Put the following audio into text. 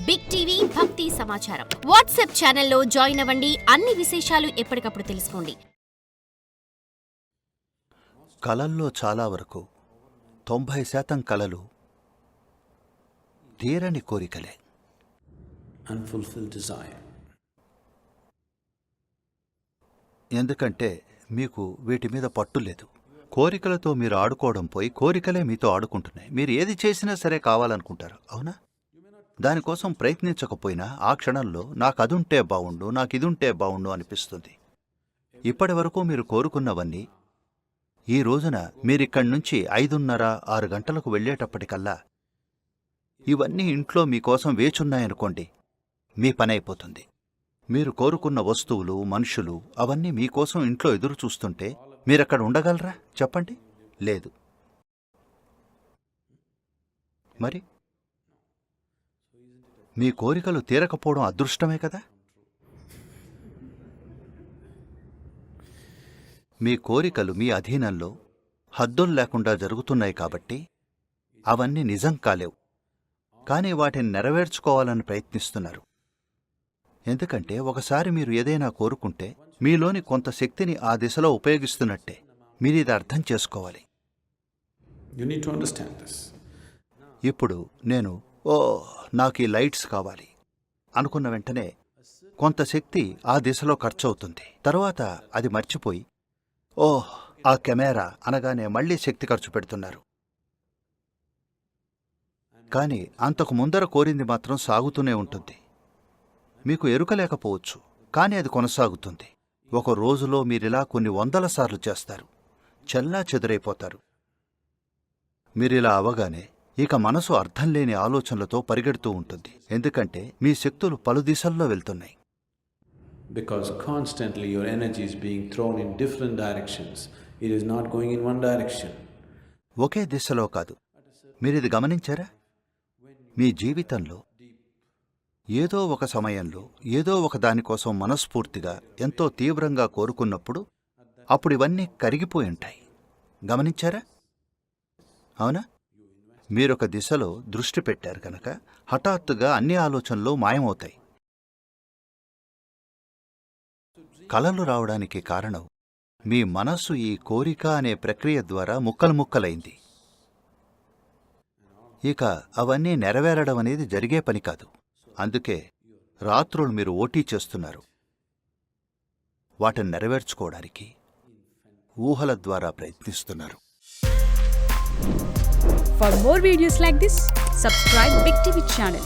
Big TV భక్తి సమాచారం WhatsApp ఛానల్లో జాయిన్ అవ్వండి. అన్ని విశేషాలు ఎప్పటికప్పుడు తెలుసుకోండి. కలల్లో చాలా వరకు 90% కలలు తీరని కోరికలే. ఎందుకంటే మీకు వీటి మీద పట్టు లేదు. కోరికలతో మీరు ఆడుకోవడం పోయి కోరికలే మీతో ఆడుకుంటున్నాయి. మీరు ఏది చేసినా సరే కావాలనుకుంటారు, అవునా? దానికోసం ప్రయత్నించకపోయినా ఆ క్షణంలో నాకు అదుంటే బావుండు, నాకు ఇదుంటే బావుండు అనిపిస్తుంది. ఇప్పటి వరకు మీరు కోరుకున్నవన్నీ ఈ రోజున మీరిక్కడి నుంచి 5:30-6 గంటలకు వెళ్ళేటప్పటికల్లా ఇవన్నీ ఇంట్లో మీకోసం వేచున్నాయనుకోండి, మీ పనైపోతుంది. మీరు కోరుకున్న వస్తువులు, మనుషులు అవన్నీ మీకోసం ఇంట్లో ఎదురు చూస్తుంటే మీరక్కడ ఉండగలరా చెప్పండి? లేదు. మరి మీ కోరికలు తీరకపోవడం అదృష్టమే కదా? మీ కోరికలు మీ అధీనంలో హద్దులు లేకుండా జరుగుతున్నాయి కాబట్టి అవన్నీ నిజం కాలేవు. కానీ వాటిని నెరవేర్చుకోవాలని ప్రయత్నిస్తున్నారు. ఎందుకంటే ఒకసారి మీరు ఏదైనా కోరుకుంటే మీలోని కొంత శక్తిని ఆ దిశలో ఉపయోగిస్తున్నట్టే. మీరిది అర్థం చేసుకోవాలి. ఇప్పుడు నేను నాకు ఈ లైట్స్ కావాలి అనుకున్న వెంటనే కొంత శక్తి ఆ దిశలో ఖర్చవుతుంది. తర్వాత అది మర్చిపోయి ఆ కెమెరా అనగానే మళ్లీ శక్తి ఖర్చు పెడుతున్నారు. కానీ అంతకు ముందర కోరింది మాత్రం సాగుతూనే ఉంటుంది. మీకు ఎరుక లేకపోవచ్చు, కానీ అది కొనసాగుతుంది. ఒక రోజులో మీరిలా కొన్ని 100 సార్లు చేస్తారు, చెల్లా చెదురైపోతారు. మీరిలా అవగానే ఇక మనసు అర్థం లేని ఆలోచనలతో పరిగెడుతూ ఉంటుంది. ఎందుకంటే మీ శక్తులు పలు దిశల్లో వెళ్తున్నాయి. Because constantly your energy is being thrown in different directions. It is not going in one direction. ఒకే దిశలో కాదు. మీరిది గమనించారా? మీ జీవితంలో ఏదో ఒక సమయంలో ఏదో ఒక దానికోసం మనస్ఫూర్తిగా ఎంతో తీవ్రంగా కోరుకున్నప్పుడు అప్పుడు ఇవన్నీ కరిగిపోయి ఉంటాయి. గమనించారా? అవునా? మీరొక దిశలో దృష్టి పెట్టారు కనుక హఠాత్తుగా అన్ని ఆలోచనలు మాయమవుతాయి. కలలు రావడానికి కారణం మీ మనస్సు ఈ కోరిక అనే ప్రక్రియ ద్వారా ముక్కలు ముక్కలైంది. ఇక అవన్నీ నెరవేరడం అనేది జరిగే పని కాదు. అందుకే రాత్రులు మీరు ఓటీ చేస్తున్నారు. వాటిని నెరవేర్చుకోవడానికి ఊహల ద్వారా ప్రయత్నిస్తున్నారు. For more videos like this, subscribe Big TV channel.